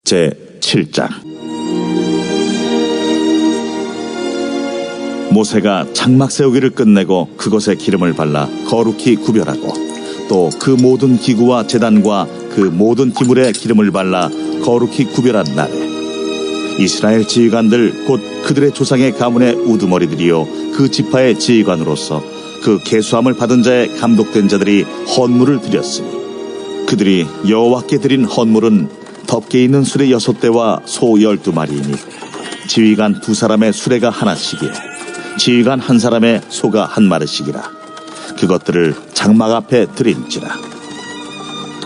제7장. 모세가 장막 세우기를 끝내고 그것에 기름을 발라 거룩히 구별하고 또 그 모든 기구와 제단과 그 모든 기물에 기름을 발라 거룩히 구별한 날에 이스라엘 지휘관들 곧 그들의 조상의 가문의 우두머리들이요 그 지파의 지휘관으로서 그 계수함을 받은 자의 감독된 자들이 헌물을 드렸으니 그들이 여호와께 드린 헌물은 덮개 있는 수레 6대와 소 12마리이니 지휘관 2사람의 수레가 하나씩이요 지휘관 1사람의 소가 1마리씩이라. 그것들을 장막 앞에 드린지라.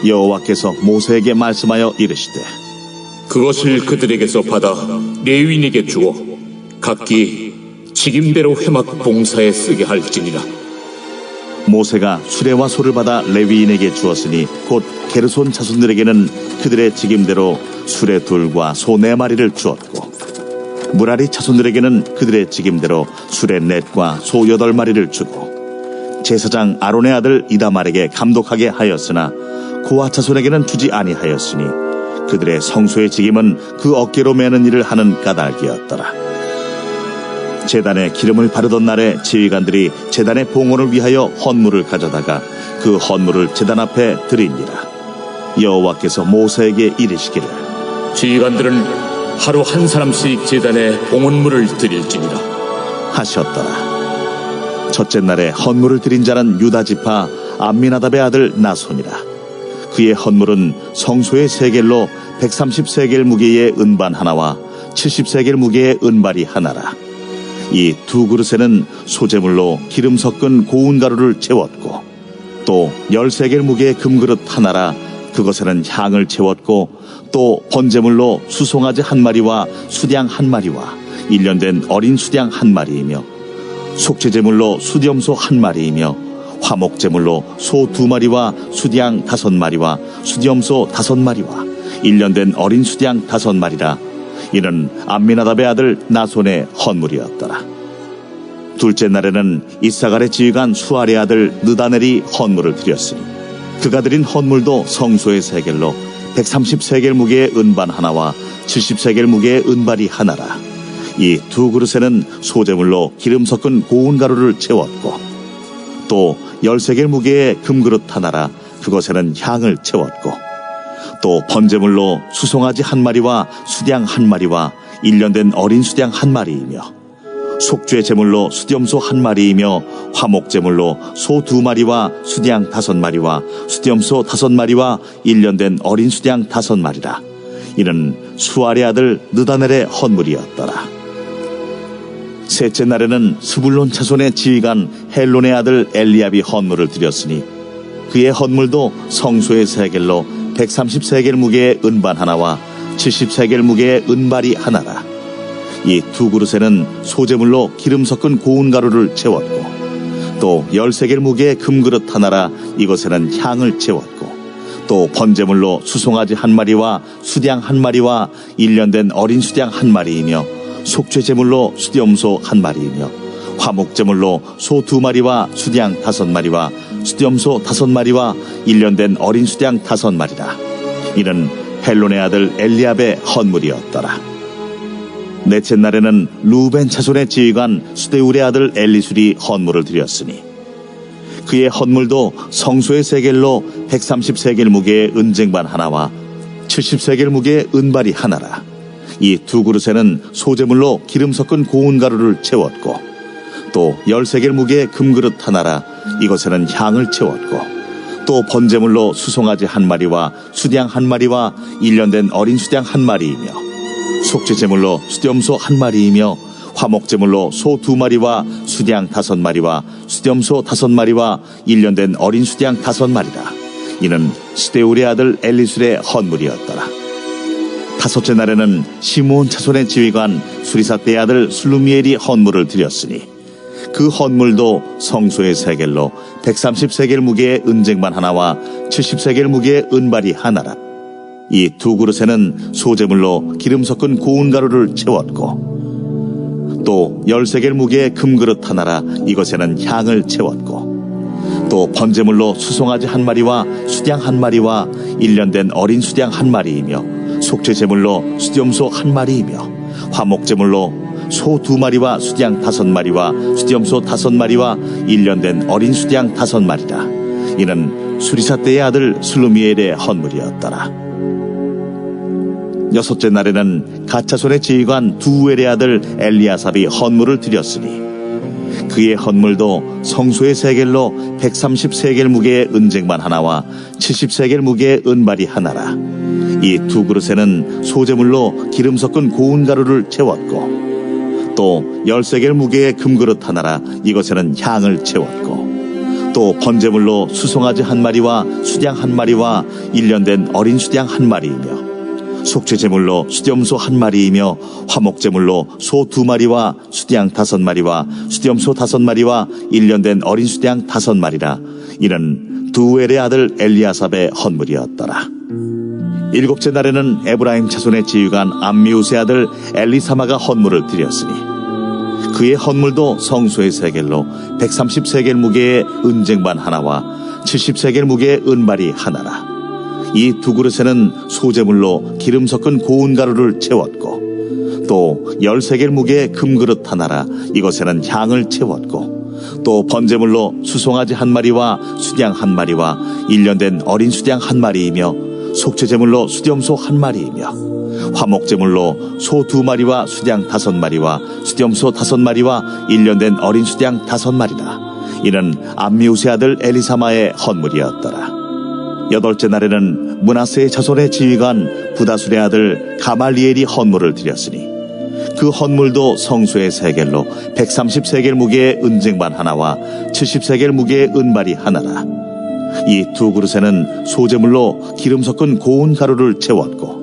여호와께서 모세에게 말씀하여 이르시되 그것을 그들에게서 받아 레위인에게 주어 각기 직임대로 회막 봉사에 쓰게 할지니라. 모세가 수레와 소를 받아 레위인에게 주었으니 곧 게르손 자손들에게는 그들의 직임대로 수레 2과 소 4마리를 주었고 무라리 자손들에게는 그들의 직임대로 수레 4과 소 8마리를 주고 제사장 아론의 아들 이다말에게 감독하게 하였으나 고아 자손에게는 주지 아니하였으니 그들의 성소의 직임은 그 어깨로 매는 일을 하는 까닭이었더라. 제단에 기름을 바르던 날에 지휘관들이 제단의 봉헌을 위하여 헌물을 가져다가 그 헌물을 제단 앞에 드리니라. 여호와께서 모세에게 이르시기를 지휘관들은 하루 1사람씩 제단에 봉헌물을 드릴지니라 하셨더라. 첫째 날에 헌물을 드린 자는 유다 지파 암미나답의 아들 나손이라. 그의 헌물은 성소의 세겔로 130세겔 무게의 은반 하나와 70세겔 무게의 은발이 하나라. 이 2그릇에는 소재물로 기름 섞은 고운 가루를 채웠고 또 10세겔 무게의 금그릇 하나라. 그것에는 향을 채웠고 또 번제물로 수송아지 1마리와 수량 1마리와 1년 된 어린 수량 1마리이며 속죄제물로 수염소 1마리이며 화목제물로 소 2마리와 수량 5마리와 수염소 5마리와 1년 된 어린 수량 5마리라. 이는 암미나답의 아들 나손의 헌물이었더라. 둘째 날에는 이사갈의 지휘관 수알의 아들 느다넬이 헌물을 드렸으니 그가 드린 헌물도 성소의 세겔로 130세겔 무게의 은반 하나와 70세겔 무게의 은발이 하나라. 이 2그릇에는 소재물로 기름 섞은 고운 가루를 채웠고 또 10세겔 무게의 금그릇 하나라. 그것에는 향을 채웠고 또 번제물로 수송아지 1마리와 수량 1마리와 1년 된 어린 수량 1마리이며 속죄 제물로 수염소 1마리이며 화목제물로 소 2마리와 수량 5마리와 수염소 5마리와 1년 된 어린 수량 5마리라. 이는 수알의 아들 느다넬의 헌물이었더라. 셋째 날에는 스불론 자손의 지휘관 헬론의 아들 엘리압이 헌물을 드렸으니 그의 헌물도 성소의 세겔로 130세겔 무게의 은반 하나와 70세겔 무게의 은발이 하나라. 이 2그릇에는 소재물로 기름 섞은 고운 가루를 채웠고 또 10세겔 무게의 금그릇 하나라. 이것에는 향을 채웠고 또 번제물로 수송아지 1마리와 수량 1마리와 1년 된 어린 수량 1마리이며 속죄제물로 수염소 1마리이며 화목제물로 소 2마리와 수량 5마리와 수염소 5마리와 1년 된 어린 수량 5마리라. 이는 헬론의 아들 엘리압의 헌물이었더라. 넷째 날에는 루벤 자손의 지휘관 수데울의 아들 엘리술이 헌물을 드렸으니 그의 헌물도 성소의 세겔로 130세겔 무게의 은쟁반 하나와 70세겔 무게의 은발이 하나라. 이 2그릇에는 소재물로 기름 섞은 고운 가루를 채웠고 또 10세겔 무게의 금그릇 하나라. 이것에는 향을 채웠고 또 번제물로 수송아지 1마리와 수량 1마리와 1년 된 어린 수량 1마리이며 속죄제물로 수염소 1마리이며 화목제물로 소 2마리와 수량 5마리와 수염소 5마리와 1년 된 어린 수량 5마리라. 이는 스데울의 아들 엘리술의 헌물이었더라. 다섯째 날에는 시므온 자손의 지휘관 수리사떼의 아들 슬루미엘이 헌물을 드렸으니 그 헌물도 성소의 세겔로 130세겔 무게의 은쟁반 하나와 70세겔 무게의 은발이 하나라. 이 2그릇에는 소재물로 기름 섞은 고운 가루를 채웠고 또 10세겔 무게의 금그릇 하나라. 이것에는 향을 채웠고 또 번제물로 수송아지 1마리와 수량 1마리와 1년 된 어린 수량 1마리이며 속죄 제물로 수염소 1마리이며 화목제물로 소 2마리와 수양 5마리와 수염소 5마리와 1년 된 어린 수양 5마리라. 이는 수리사 때의 아들 슬루미엘의 헌물이었더라. 여섯째 날에는 가차손의 지휘관 두엘의 아들 엘리아삽이 헌물을 드렸으니 그의 헌물도 성소의 세겔로 130세겔 무게의 은쟁반 하나와 70세겔 무게의 은발이 하나라. 이 2그릇에는 소제물로 기름 섞은 고운 가루를 채웠고 또 10세겔 무게의 금그릇 하나라. 이것에는 향을 채웠고 또 번제물로 수송아지 1마리와 수양 1마리와 1년 된 어린 수양 1마리이며 속죄제물로 수염소 1마리이며 화목제물로 소 2마리와 수양 5마리와 수염소 5마리와 1년 된 어린 수양 5마리라. 이는 두엘의 아들 엘리아삽의 헌물이었더라. 7째 날에는 에브라임 자손의 지휘관 암미우스의 아들 엘리사마가 헌물을 드렸으니 그의 헌물도 성소의 세겔로 130세겔 무게의 은쟁반 하나와 70세겔 무게의 은발이 하나라. 이 2그릇에는 소제물로 기름 섞은 고운 가루를 채웠고 또 10세겔 무게의 금그릇 하나라. 이것에는 향을 채웠고 또 번제물로 수송아지 1마리와 수양 1마리와 1년 된 어린 수양 1마리이며 속죄제물로 수염소 1마리이며 화목제물로 소 2마리와 수양 5마리와 수염소 5마리와 1년 된 어린 수양 5마리라. 이는 암미우스의 아들 엘리사마의 헌물이었더라. 8째 날에는 므낫세의 자손의 지휘관 부다술의 아들 가말리엘이 헌물을 드렸으니 그 헌물도 성소의 세겔로 130세겔 무게의 은쟁반 하나와 70세겔 무게의 은발이 하나라. 이 2그릇에는 소제물로 기름 섞은 고운 가루를 채웠고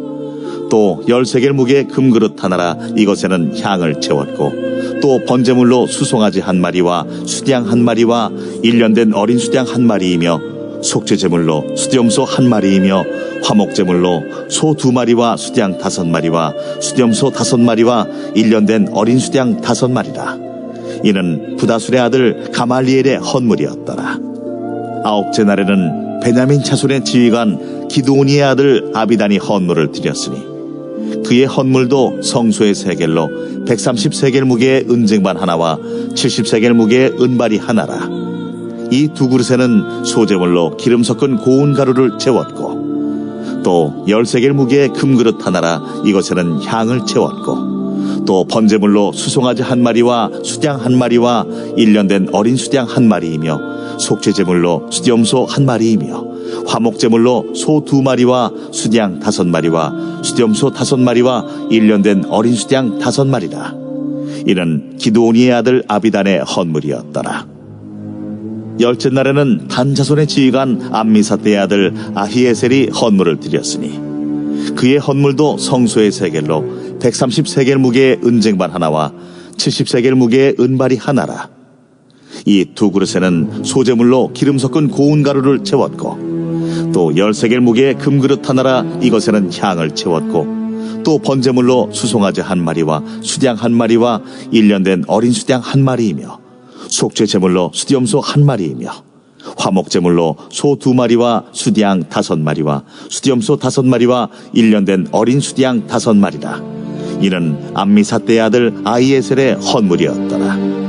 또 10세겔 무게의 금그릇 하나라. 이것에는 향을 채웠고 또 번제물로 수송아지 1마리와 수양 1마리와 1년 된 어린 수양 1마리이며 속죄제물로 수염소 1마리이며 화목제물로 소 2마리와 수양 5마리와 수염소 5마리와 1년 된 어린 수양 5마리라. 이는 부다술의 아들 가말리엘의 헌물이었더라. 9째 날에는 베냐민 자손의 지휘관 기드오니의 아들 아비단이 헌물을 드렸으니 그의 헌물도 성소의 세겔로 130세겔 무게의 은쟁반 하나와 70세겔 무게의 은발이 하나라. 이 2그릇에는 소제물로 기름 섞은 고운 가루를 채웠고 또 10세겔 무게의 금그릇 하나라. 이것에는 향을 채웠고 또 번제물로 수송아지 1마리와 수양 1마리와 1년 된 어린 수양 1마리이며 속죄제물로 수염소 1마리이며 화목제물로 소 2마리와 수양 5마리와 수염소 5마리와 1년 된 어린 수양 5마리라. 이는 기드오니의 아들 아비단의 헌물이었더라. 10째 날에는 단 자손의 지휘관 암미사대의 아들 아히에셀이 헌물을 드렸으니 그의 헌물도 성소의 세겔로 130세겔 무게의 은쟁반 하나와 70세겔 무게의 은발이 하나라. 이 2그릇에는 소제물로 기름 섞은 고운 가루를 채웠고 또 10세겔 무게의 금그릇 하나라. 이것에는 향을 채웠고 또 번제물로 수송아지 1마리와 수양 1마리와 1년 된 어린 수양 1마리이며 속죄제물로 수염소 1마리이며 화목제물로 소 2마리와 수양 5마리와 수염소 5마리와 1년 된 어린 수양 5마리라. 이는 암미사대의 아들 아히에셀의 헌물이었더라.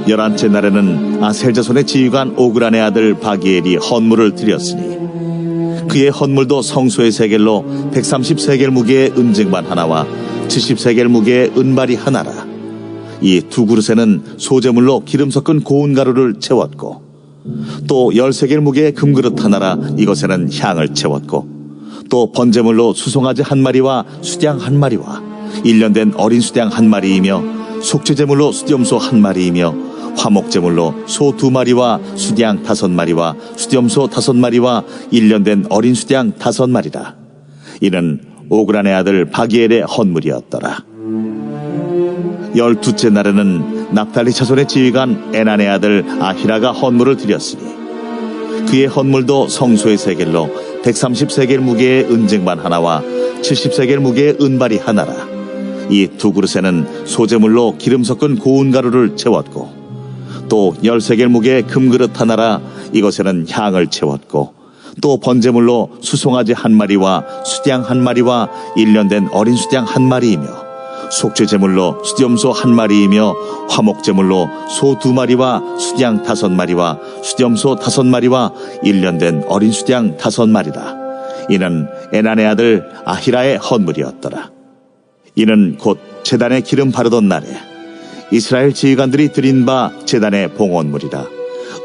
11째 날에는 아셀 자손의 지휘관 오그란의 아들 바기엘이 헌물을 드렸으니 그의 헌물도 성소의 세겔로 130세겔 무게의 은쟁반 하나와 70세겔 무게의 은발이 하나라. 이 2그릇에는 소제물로 기름 섞은 고운 가루를 채웠고 또 10세겔 무게의 금그릇 하나라. 이것에는 향을 채웠고 또 번제물로 수송아지 1마리와 수양 1마리와 1년 된 어린 수양 1마리이며 속죄제물로 수염소 1마리이며 화목제물로 소 2마리와 수양 5마리와 수염소 5마리와 1년 된 어린 수양 5마리라. 이는 오그란의 아들 바기엘의 헌물이었더라. 12째 날에는 납달리 자손의 지휘관 에난의 아들 아히라가 헌물을 드렸으니 그의 헌물도 성소의 세겔로 130세겔 무게의 은쟁반 하나와 70세겔 무게의 은발이 하나라. 이 2그릇에는 소제물로 기름 섞은 고운 가루를 채웠고 또 10세겔 무게의 금그릇 하나라. 이것에는 향을 채웠고 또 번제물로 수송아지 한 마리와 수양 한 마리와 1년 된 어린 수양 한 마리이며 속죄제물로 수염소 한 마리이며 화목제물로 소 2마리와 수양 5마리와 수염소 5마리와 1년 된 어린 수양 5마리라. 이는 에난의 아들 아히라의 헌물이었더라. 이는 곧 제단에 기름 바르던 날에 이스라엘 지휘관들이 드린 바 제단의 봉헌물이라.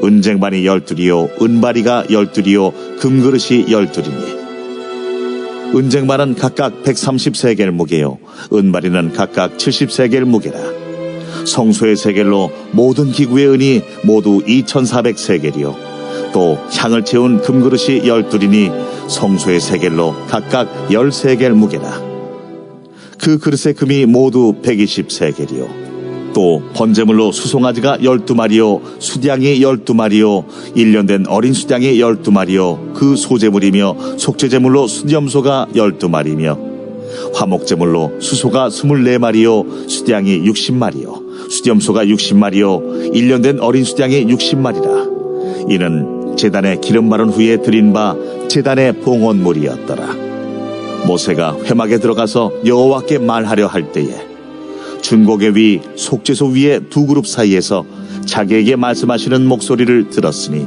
은쟁반이 12이요 은바리가 12이요 금그릇이 12이니 은쟁반은 각각 130세겔 무게요 은바리는 각각 70세겔 무게라. 성소의 세겔로 모든 기구의 은이 모두 2400세겔이요 또 향을 채운 금그릇이 12이니 성소의 세겔로 각각 10세겔 무게라. 그 그릇의 금이 모두 120세겔이요 또 번제물로 수송아지가 12마리요 수양이 12마리요 1년 된 어린 수양이 12마리요 그 소제물이며 속죄제물로 수염소가 12마리며 화목제물로 수소가 24마리요 수양이 60마리요 수염소가 60마리요 1년 된 어린 수양이 60마리라. 이는 제단에 기름 바른 후에 드린 바 제단의 봉헌물이었더라. 모세가 회막에 들어가서 여호와께 말하려 할 때에 중보계 위 속죄소 위에 두 그룹 사이에서 자기에게 말씀하시는 목소리를 들었으니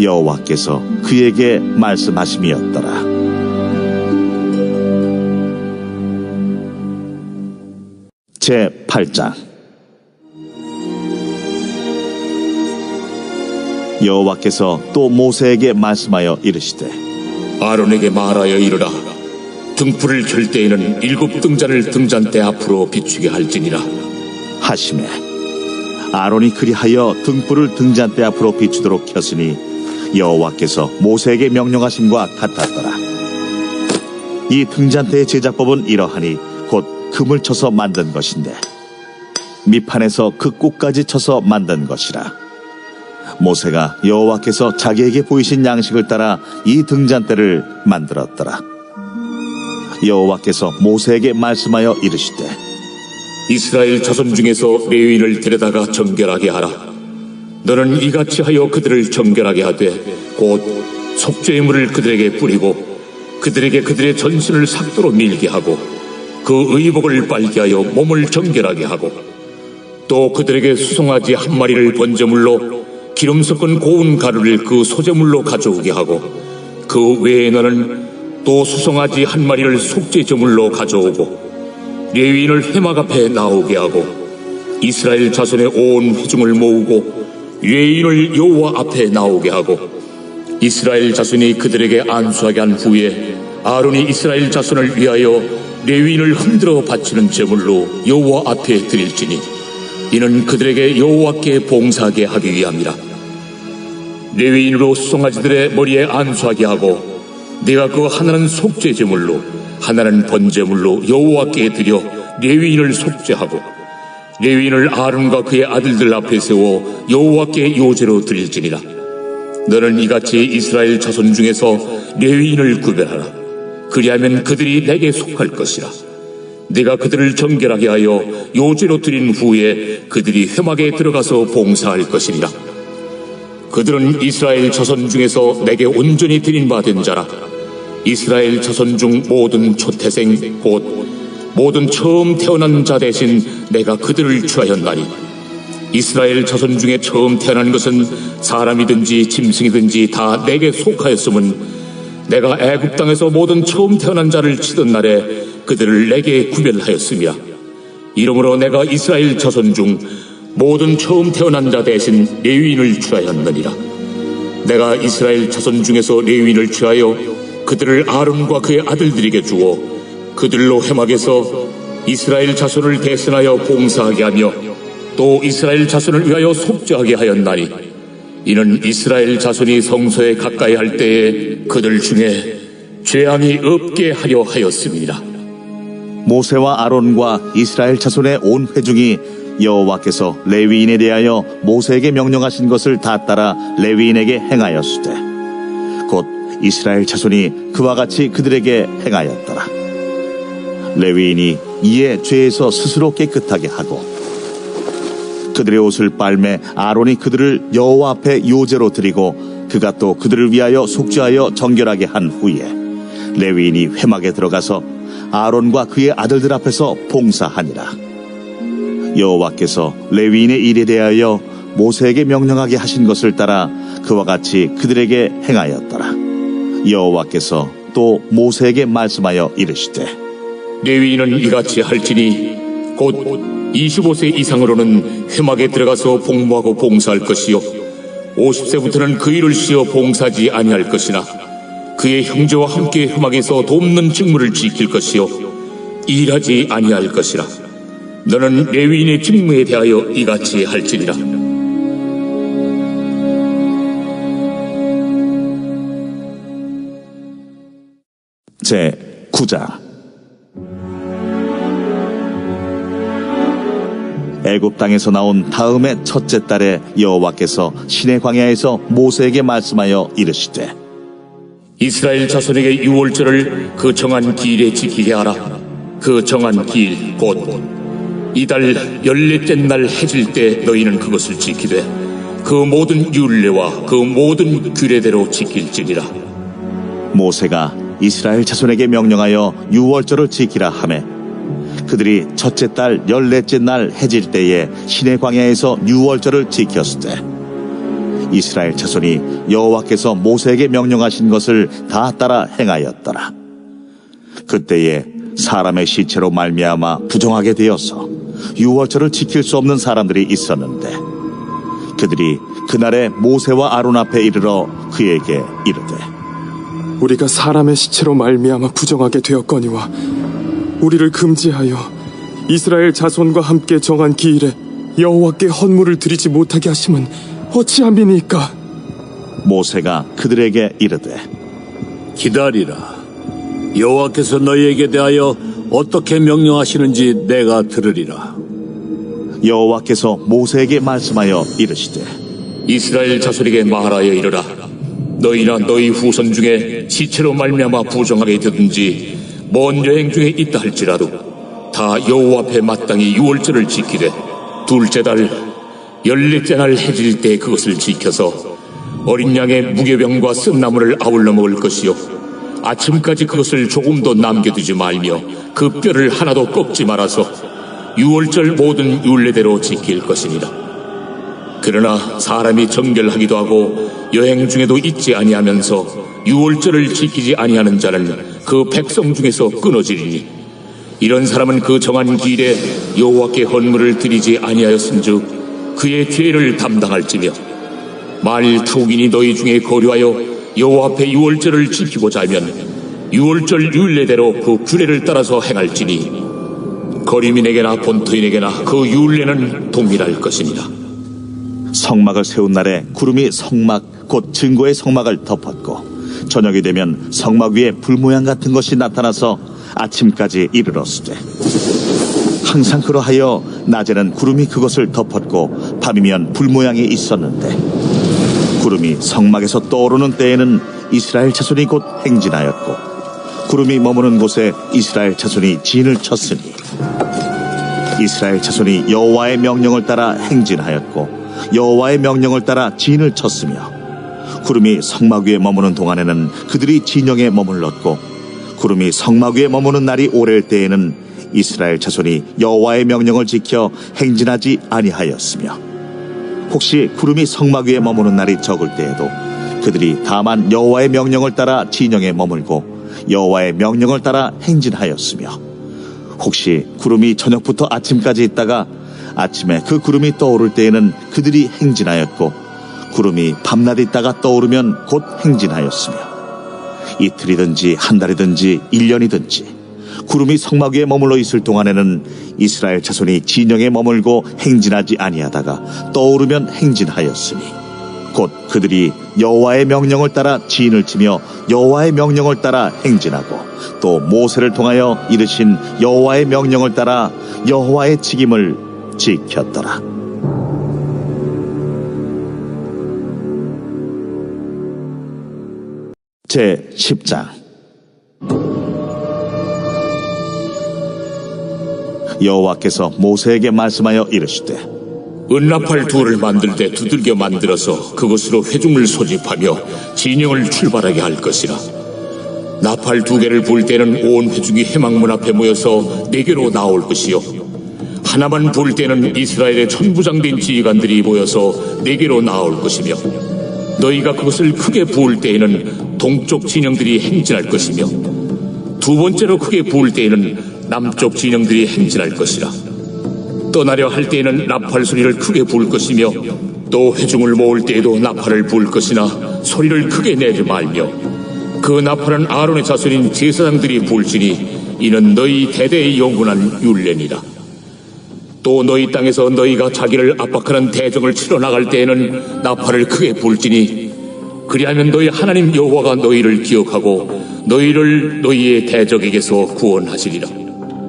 여호와께서 그에게 말씀하심이었더라. 제8장. 여호와께서 또 모세에게 말씀하여 이르시되 아론에게 말하여 이르라. 등불을 켤 때에는 7 등잔을 등잔대 앞으로 비추게 할지니라 하시매 아론이 그리하여 등불을 등잔대 앞으로 비추도록 켰으니 여호와께서 모세에게 명령하심과 같았더라. 이 등잔대의 제작법은 이러하니 곧 금을 쳐서 만든 것인데 밑판에서 그 꼭까지 쳐서 만든 것이라. 모세가 여호와께서 자기에게 보이신 양식을 따라 이 등잔대를 만들었더라. 여호와께서 모세에게 말씀하여 이르시되 이스라엘 자손 중에서 레위인을 데려다가 정결하게 하라. 너는 이같이 하여 그들을 정결하게 하되 곧 속죄의 물을 그들에게 뿌리고 그들에게 그들의 전신을 삭도로 밀게 하고 그 의복을 빨게 하여 몸을 정결하게 하고 또 그들에게 수송아지 한 마리를 번제물로 기름 섞은 고운 가루를 그 소제물로 가져오게 하고 그 외에 너는 또 수송아지 한 마리를 속죄제물로 가져오고 레위인을 회막 앞에 나오게 하고 이스라엘 자손의 온 회중을 모으고 레위인을 여호와 앞에 나오게 하고 이스라엘 자손이 그들에게 안수하게 한 후에 아론이 이스라엘 자손을 위하여 레위인을 흔들어 바치는 제물로 여호와 앞에 드릴지니 이는 그들에게 여호와께 봉사하게 하기 위함이라. 레위인으로 수송아지들의 머리에 안수하게 하고 네가 그 하나는 속죄제물로 하나는 번제물로 여호와께 드려 레위인을 속죄하고 레위인을 아론과 그의 아들들 앞에 세워 여호와께 요제로 드릴지니라. 너는 이같이 이스라엘 자손 중에서 레위인을 구별하라. 그리하면 그들이 내게 속할 것이라. 네가 그들을 정결하게 하여 요제로 드린 후에 그들이 회막에 들어가서 봉사할 것이니라. 그들은 이스라엘 자손 중에서 내게 온전히 드린 바 된 자라. 이스라엘 자손 중 모든 초태생 곧 모든 처음 태어난 자 대신 내가 그들을 취하였나니 이스라엘 자손 중에 처음 태어난 것은 사람이든지 짐승이든지 다 내게 속하였음은 내가 애굽 땅에서 모든 처음 태어난 자를 치던 날에 그들을 내게 구별하였음이야. 이러므로 내가 이스라엘 자손 중 모든 처음 태어난 자 대신 레위인을 취하였느니라. 내가 이스라엘 자손 중에서 레위인을 취하여 그들을 아론과 그의 아들들에게 주어 그들로 회막에서 이스라엘 자손을 대신하여 봉사하게 하며 또 이스라엘 자손을 위하여 속죄하게 하였나니 이는 이스라엘 자손이 성소에 가까이 할 때에 그들 중에 죄함이 없게 하려 하였습니다. 모세와 아론과 이스라엘 자손의 온 회중이 여호와께서 레위인에 대하여 모세에게 명령하신 것을 다 따라 레위인에게 행하였으되 곧 이스라엘 자손이 그와 같이 그들에게 행하였더라. 레위인이 이에 죄에서 스스로 깨끗하게 하고 그들의 옷을 빨매 아론이 그들을 여호와 앞에 요제로 드리고 그가 또 그들을 위하여 속죄하여 정결하게 한 후에 레위인이 회막에 들어가서 아론과 그의 아들들 앞에서 봉사하니라. 여호와께서 레위인의 일에 대하여 모세에게 명령하게 하신 것을 따라 그와 같이 그들에게 행하였더라. 여호와께서 또 모세에게 말씀하여 이르시되 레위인은 이같이 할지니 곧 25세 이상으로는 회막에 들어가서 복무하고 봉사할 것이요 50세부터는 그 일을 쉬어 봉사하지 아니할 것이나 그의 형제와 함께 회막에서 돕는 직무를 지킬 것이요 일하지 아니할 것이라. 너는 레위인의 직무에 대하여 이같이 할지니라. 제 9장. 애굽 땅에서 나온 다음의 첫째 달에 여호와께서 시내 광야에서 모세에게 말씀하여 이르시되 이스라엘 자손에게 유월절을 그 정한 기일에 지키게 하라. 그 정한 기일 곧 이달 14째 날 해질 때 너희는 그것을 지키되 그 모든 율례와 그 모든 규례대로 지킬지니라. 모세가 이스라엘 자손에게 명령하여 유월절을 지키라 하매 그들이 첫째 달 14째 날 해질 때에 시내 광야에서 유월절을 지켰을 때 이스라엘 자손이 여호와께서 모세에게 명령하신 것을 다 따라 행하였더라. 그때에 사람의 시체로 말미암아 부정하게 되어서 유월절을 지킬 수 없는 사람들이 있었는데 그들이 그날에 모세와 아론 앞에 이르러 그에게 이르되 우리가 사람의 시체로 말미암아 부정하게 되었거니와 우리를 금지하여 이스라엘 자손과 함께 정한 기일에 여호와께 헌물을 드리지 못하게 하심은 어찌함이니까? 모세가 그들에게 이르되 기다리라. 여호와께서 너희에게 대하여 어떻게 명령하시는지 내가 들으리라. 여호와께서 모세에게 말씀하여 이르시되 이스라엘 자손에게 말하여 이르라. 너희나 너희 후손 중에 시체로 말미암아 부정하게 되든지 먼 여행 중에 있다 할지라도 다 여호와 앞에 마땅히 유월절을 지키되 둘째 달 14째 날 해질 때 그것을 지켜서 어린 양의 무교병과 쓴나물을 아울러 먹을 것이요 아침까지 그것을 조금도 남겨두지 말며 그 뼈를 하나도 꺾지 말아서 유월절 모든 율례대로 지킬 것이니라. 그러나 사람이 정결하기도 하고 여행 중에도 있지 아니하면서 유월절을 지키지 아니하는 자는 그 백성 중에서 끊어지리니 이런 사람은 그 정한 기일에 여호와께 헌물을 드리지 아니하였은즉 그의 죄를 담당할지며 만일 타국인이 너희 중에 거류하여 여호와 앞에 유월절을 지키고자 하면 유월절 율례대로 그 규례를 따라서 행할지니 거류민에게나 본토인에게나 그 율례는 동일할 것이니라. 성막을 세운 날에 구름이 성막 곧 증거의 성막을 덮었고 저녁이 되면 성막 위에 불 모양 같은 것이 나타나서 아침까지 이르렀으되 항상 그러하여 낮에는 구름이 그것을 덮었고 밤이면 불 모양이 있었는데 구름이 성막에서 떠오르는 때에는 이스라엘 자손이 곧 행진하였고 구름이 머무는 곳에 이스라엘 자손이 진을 쳤으니 이스라엘 자손이 여호와의 명령을 따라 행진하였고 여호와의 명령을 따라 진을 쳤으며 구름이 성막 위에 머무는 동안에는 그들이 진영에 머물렀고 구름이 성막 위에 머무는 날이 오래일 때에는 이스라엘 자손이 여호와의 명령을 지켜 행진하지 아니하였으며 혹시 구름이 성막 위에 머무는 날이 적을 때에도 그들이 다만 여호와의 명령을 따라 진영에 머물고 여호와의 명령을 따라 행진하였으며 혹시 구름이 저녁부터 아침까지 있다가 아침에 그 구름이 떠오를 때에는 그들이 행진하였고 구름이 밤낮 있다가 떠오르면 곧 행진하였으며 이틀이든지 한 달이든지 1년이든지 구름이 성막 위에 머물러 있을 동안에는 이스라엘 자손이 진영에 머물고 행진하지 아니하다가 떠오르면 행진하였으니 곧 그들이 여호와의 명령을 따라 진을 치며 여호와의 명령을 따라 행진하고 또 모세를 통하여 이르신 여호와의 명령을 따라 여호와의 직임을 지켰더라. 제 10장. 여호와께서 모세에게 말씀하여 이르시되 은나팔 둘을 만들 때 두들겨 만들어서 그것으로 회중을 소집하며 진영을 출발하게 할 것이라. 나팔 2개를 불 때는 온 회중이 회막문 앞에 모여서 내게로 나올 것이요, 하나만 불 때는 이스라엘의 천부장된 지휘관들이 모여서 내게로 나올 것이며, 너희가 그것을 크게 부을 때에는 동쪽 진영들이 행진할 것이며, 2번째로 크게 부을 때에는 남쪽 진영들이 행진할 것이라. 떠나려 할 때에는 나팔 소리를 크게 부을 것이며, 또 회중을 모을 때에도 나팔을 부을 것이나 소리를 크게 내지 말며, 그 나팔은 아론의 자손인 제사장들이 부을지니 이는 너희 대대의 영원한 율례니라. 또 너희 땅에서 너희가 자기를 압박하는 대적을 치러 나갈 때에는 나팔을 크게 불지니, 그리하면 너희 하나님 여호와가 너희를 기억하고 너희를 너희의 대적에게서 구원하시리라.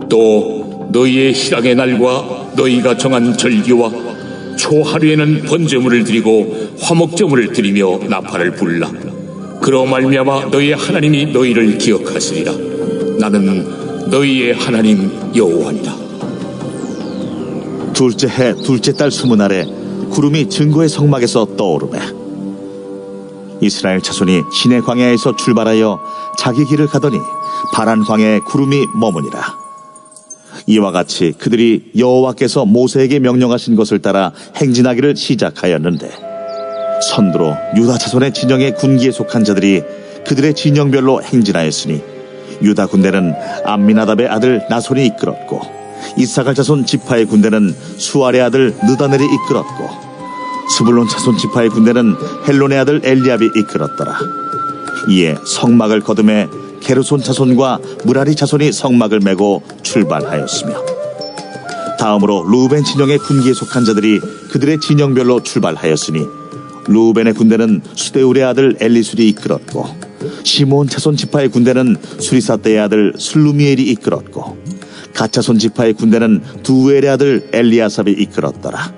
또 너희의 실학의 날과 너희가 정한 절기와 초하루에는 번제물을 드리고 화목제물을 드리며 나팔을 불라. 그로 말미암아 너희의 하나님이 너희를 기억하시리라. 나는 너희의 하나님 여호와니라. 둘째 해 둘째 달 20날에 구름이 증거의 성막에서 떠오르매 이스라엘 자손이 시내 광야에서 출발하여 자기 길을 가더니 바란 광야에 구름이 머무니라. 이와 같이 그들이 여호와께서 모세에게 명령하신 것을 따라 행진하기를 시작하였는데, 선두로 유다 자손의 진영의 군기에 속한 자들이 그들의 진영별로 행진하였으니, 유다 군대는 암미나답의 아들 나손이 이끌었고, 이사갈 자손 지파의 군대는 수알의 아들 느다넬이 이끌었고, 스불론 자손 지파의 군대는 헬론의 아들 엘리압이 이끌었더라. 이에 성막을 거두매 게르손 자손과 무라리 자손이 성막을 메고 출발하였으며, 다음으로 루벤 진영의 군기에 속한 자들이 그들의 진영별로 출발하였으니, 루벤의 군대는 수데울의 아들 엘리술이 이끌었고, 시몬 자손 지파의 군대는 수리사떼의 아들 슬루미엘이 이끌었고, 갓자손 지파의 군대는 두엘의 아들 엘리아삽이 이끌었더라.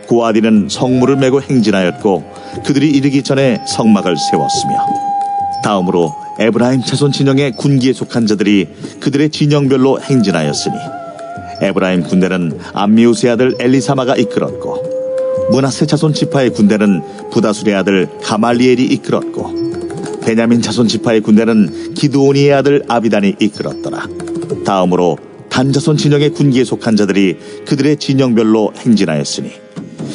고아디는 성문을 메고 행진하였고, 그들이 이르기 전에 성막을 세웠으며, 다음으로 에브라임 자손 진영의 군기에 속한 자들이 그들의 진영별로 행진하였으니, 에브라임 군대는 암미우스의 아들 엘리사마가 이끌었고, 므낫세 자손 지파의 군대는 부다술의 아들 가말리엘이 이끌었고, 베냐민 자손 지파의 군대는 기드오니의 아들 아비단이 이끌었더라. 다음으로 단 자손 진영의 군기에 속한 자들이 그들의 진영별로 행진하였으니,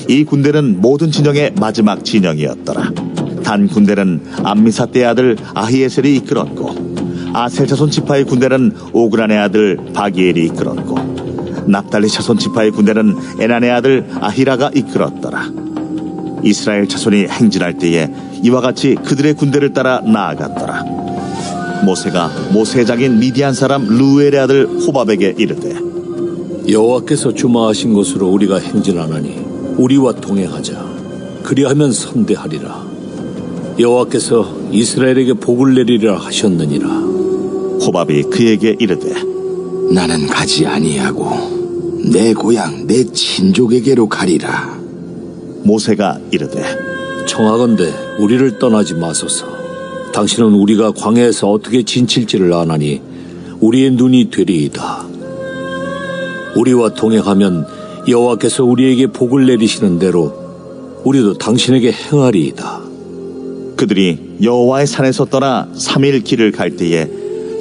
이 군대는 모든 진영의 마지막 진영이었더라. 단 군대는 암미사떼의 아들 아히에셀이 이끌었고, 아셀 자손 지파의 군대는 오그란의 아들 바기엘이 이끌었고, 납달리 자손 지파의 군대는 에난의 아들 아히라가 이끌었더라. 이스라엘 자손이 행진할 때에 이와 같이 그들의 군대를 따라 나아갔더라. 모세가 모세의 장인 미디안 사람 루엘의 아들 호밥에게 이르되, 여호와께서 주마하신 곳으로 우리가 행진하나니 우리와 동행하자. 그리하면 선대하리라. 여호와께서 이스라엘에게 복을 내리리라 하셨느니라. 호밥이 그에게 이르되, 나는 가지 아니하고 내 고향 내 친족에게로 가리라. 모세가 이르되, 청하건대 우리를 떠나지 마소서. 당신은 우리가 광야에서 어떻게 진칠지를 아나니 우리의 눈이 되리이다. 우리와 동행하면 여호와께서 우리에게 복을 내리시는 대로 우리도 당신에게 행하리이다. 그들이 여호와의 산에서 떠나 3일 길을 갈 때에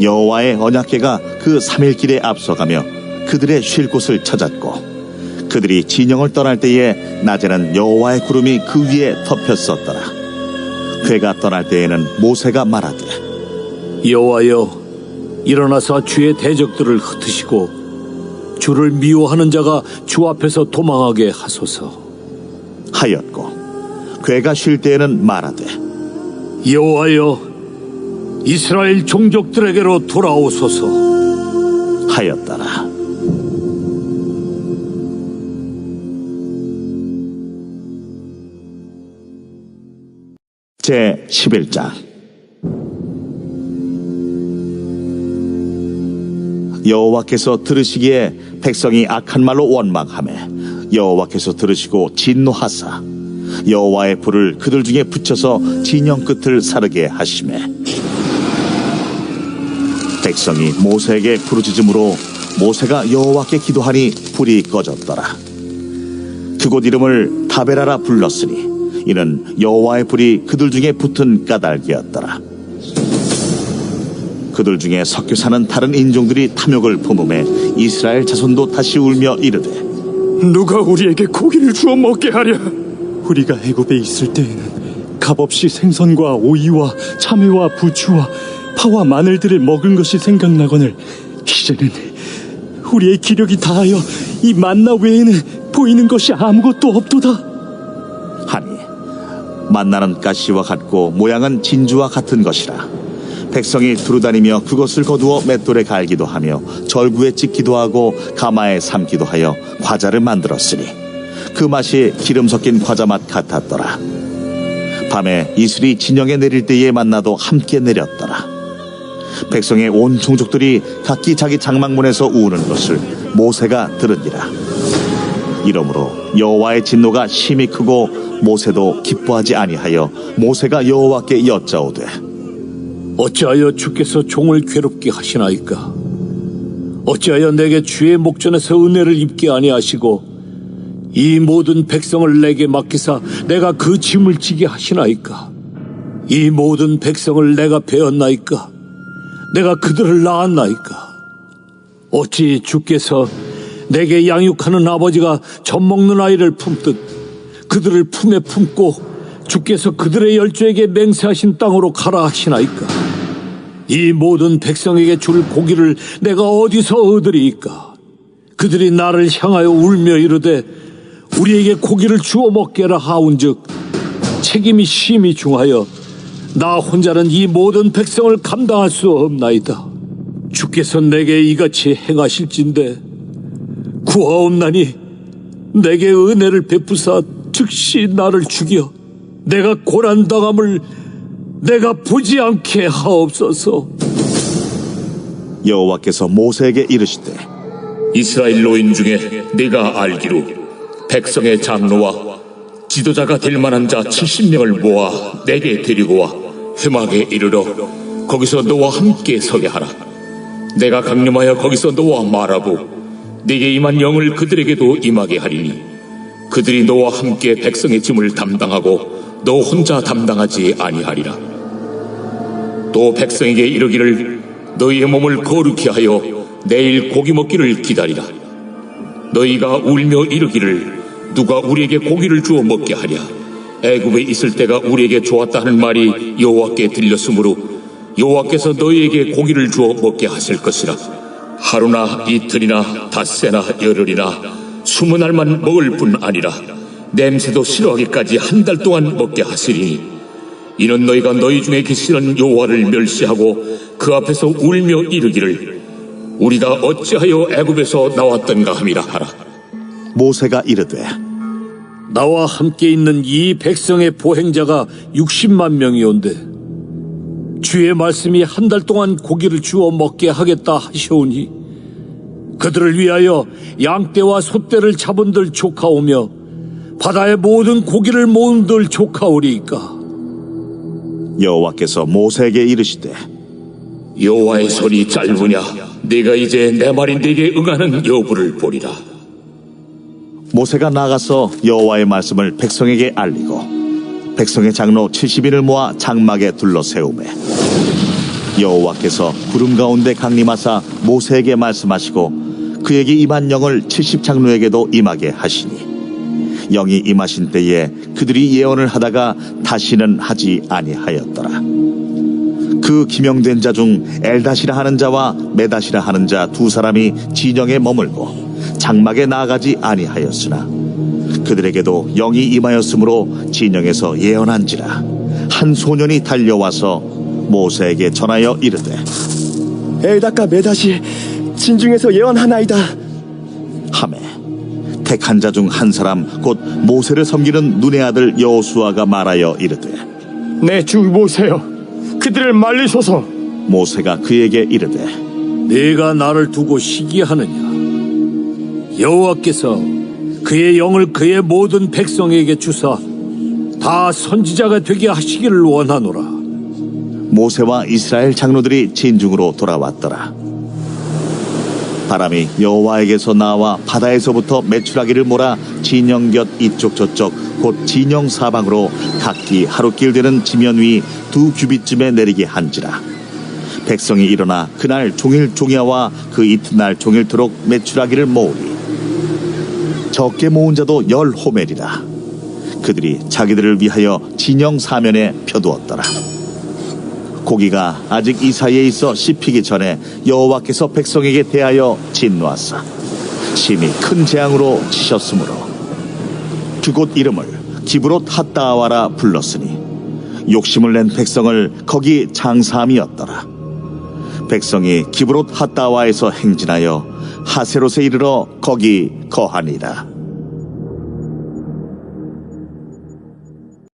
여호와의 언약궤가 그 3일 길에 앞서가며 그들의 쉴 곳을 찾았고, 그들이 진영을 떠날 때에 낮에는 여호와의 구름이 그 위에 덮였었더라. 궤가 떠날 때에는 모세가 말하되, 여호와여, 일어나서 주의 대적들을 흩으시고 주를 미워하는 자가 주 앞에서 도망하게 하소서 하였고, 궤가 쉴 때에는 말하되, 여호와여, 이스라엘 종족들에게로 돌아오소서 하였더라. 제 11장. 여호와께서 들으시기에 백성이 악한 말로 원망하매 여호와께서 들으시고 진노하사 여호와의 불을 그들 중에 붙여서 진영 끝을 사르게 하시매, 백성이 모세에게 부르짖음으로 모세가 여호와께 기도하니 불이 꺼졌더라. 그곳 이름을 다베라라 불렀으니 이는 여호와의 불이 그들 중에 붙은 까닭이었더라. 그들 중에 섞여 사는 다른 인종들이 탐욕을 품음에 이스라엘 자손도 다시 울며 이르되 누가 우리에게 고기를 주어 먹게 하랴? 우리가 애굽에 있을 때에는 값없이 생선과 오이와 참외와 부추와 파와 마늘들을 먹은 것이 생각나거늘 이제는 우리의 기력이 다하여 이 만나 외에는 보이는 것이 아무것도 없도다. 하니 만나는 가시와 같고 모양은 진주와 같은 것이라. 백성이 두루다니며 그것을 거두어 맷돌에 갈기도 하며 절구에 찍기도 하고 가마에 삶기도 하여 과자를 만들었으니 그 맛이 기름 섞인 과자 맛 같았더라. 밤에 이슬이 진영에 내릴 때에 만나도 함께 내렸더라. 백성의 온 종족들이 각기 자기 장막문에서 우는 것을 모세가 들으니라. 이러므로 여호와의 진노가 심히 크고 모세도 기뻐하지 아니하여 모세가 여호와께 여짜오되 어찌하여 주께서 종을 괴롭게 하시나이까? 어찌하여 내게 주의 목전에서 은혜를 입게 아니하시고 이 모든 백성을 내게 맡기사 내가 그 짐을 지게 하시나이까? 이 모든 백성을 내가 베었나이까? 내가 그들을 낳았나이까? 어찌 주께서 내게 양육하는 아버지가 젖먹는 아이를 품듯 그들을 품에 품고 주께서 그들의 열조에게 맹세하신 땅으로 가라 하시나이까? 이 모든 백성에게 줄 고기를 내가 어디서 얻으리이까? 그들이 나를 향하여 울며 이르되 우리에게 고기를 주어 먹게라 하온즉 책임이 심히 중하여 나 혼자는 이 모든 백성을 감당할 수 없나이다. 주께서 내게 이같이 행하실진대 구하옵나니 내게 은혜를 베푸사 즉시 나를 죽여 내가 고난당함을 내가 보지 않게 하옵소서. 여호와께서 모세에게 이르시되 이스라엘 노인 중에 네가 알기로 백성의 장로와 지도자가 될 만한 자 70명을 모아 내게 데리고 와 회막에 이르러 거기서 너와 함께 서게 하라. 내가 강림하여 거기서 너와 말하고 네게 임한 영을 그들에게도 임하게 하리니 그들이 너와 함께 백성의 짐을 담당하고 너 혼자 담당하지 아니하리라. 또 백성에게 이르기를 너희의 몸을 거룩히 하여 내일 고기 먹기를 기다리라. 너희가 울며 이르기를 누가 우리에게 고기를 주어 먹게 하랴. 애굽에 있을 때가 우리에게 좋았다 하는 말이 여호와께 들렸으므로 여호와께서 너희에게 고기를 주어 먹게 하실 것이라. 하루나 이틀이나 닷새나 열흘이나 20날만 먹을 뿐 아니라 냄새도 싫어하기까지 한 달 동안 먹게 하시리니 이는 너희가 너희 중에 계시는 여호와를 멸시하고 그 앞에서 울며 이르기를 우리가 어찌하여 애굽에서 나왔던가 함이라 하라. 모세가 이르되 나와 함께 있는 이 백성의 보행자가 60만 명이온데 주의 말씀이 한 달 동안 고기를 주어 먹게 하겠다 하시오니 그들을 위하여 양떼와 소떼를 잡은들 조카오며 바다의 모든 고기를 모은들 조카오리이까. 여호와께서 모세에게 이르시되 여호와의 손이 짧으냐 네가 이제 내 말인 네게 응하는 여부를 보리라. 모세가 나가서 여호와의 말씀을 백성에게 알리고 백성의 장로 70인을 모아 장막에 둘러 세우매 여호와께서 구름 가운데 강림하사 모세에게 말씀하시고 그에게 임한 영을 70장로에게도 임하게 하시니 영이 임하신 때에 그들이 예언을 하다가 다시는 하지 아니하였더라. 그 기명된 자 중 엘다시라 하는 자와 메다시라 하는 자 두 사람이 진영에 머물고 장막에 나아가지 아니하였으나 그들에게도 영이 임하였으므로 진영에서 예언한지라. 한 소년이 달려와서 모세에게 전하여 이르되 엘다가 메다시 진중에서 예언하나이다. 하매 택한 자 중 한 사람 곧 모세를 섬기는 눈의 아들 여호수아가 말하여 이르되 내 주 모세여, 그들을 말리소서. 모세가 그에게 이르되 네가 나를 두고 시기하느냐? 여호와께서 그의 영을 그의 모든 백성에게 주사 다 선지자가 되게 하시기를 원하노라. 모세와 이스라엘 장로들이 진중으로 돌아왔더라. 바람이 여호와에게서 나와 바다에서부터 메추라기를 몰아 진영 곁 이쪽 저쪽 곧 진영 사방으로 각기 하루길 되는 지면 위 2규빗쯤에 내리게 한지라. 백성이 일어나 그날 종일 종야와 그 이튿날 종일토록 메추라기를 모으리. 적게 모은 자도 10호멜이라. 그들이 자기들을 위하여 진영 사면에 펴두었더라. 고기가 아직 이 사이에 있어 씹히기 전에 여호와께서 백성에게 대하여 진노하사 심히 큰 재앙으로 치셨으므로 그곳 이름을 기브롯 핫다아와라 불렀으니 욕심을 낸 백성을 거기 장사함이었더라. 백성이 기브롯 핫다아와에서 행진하여 하세롯에 이르러 거기 거하니라.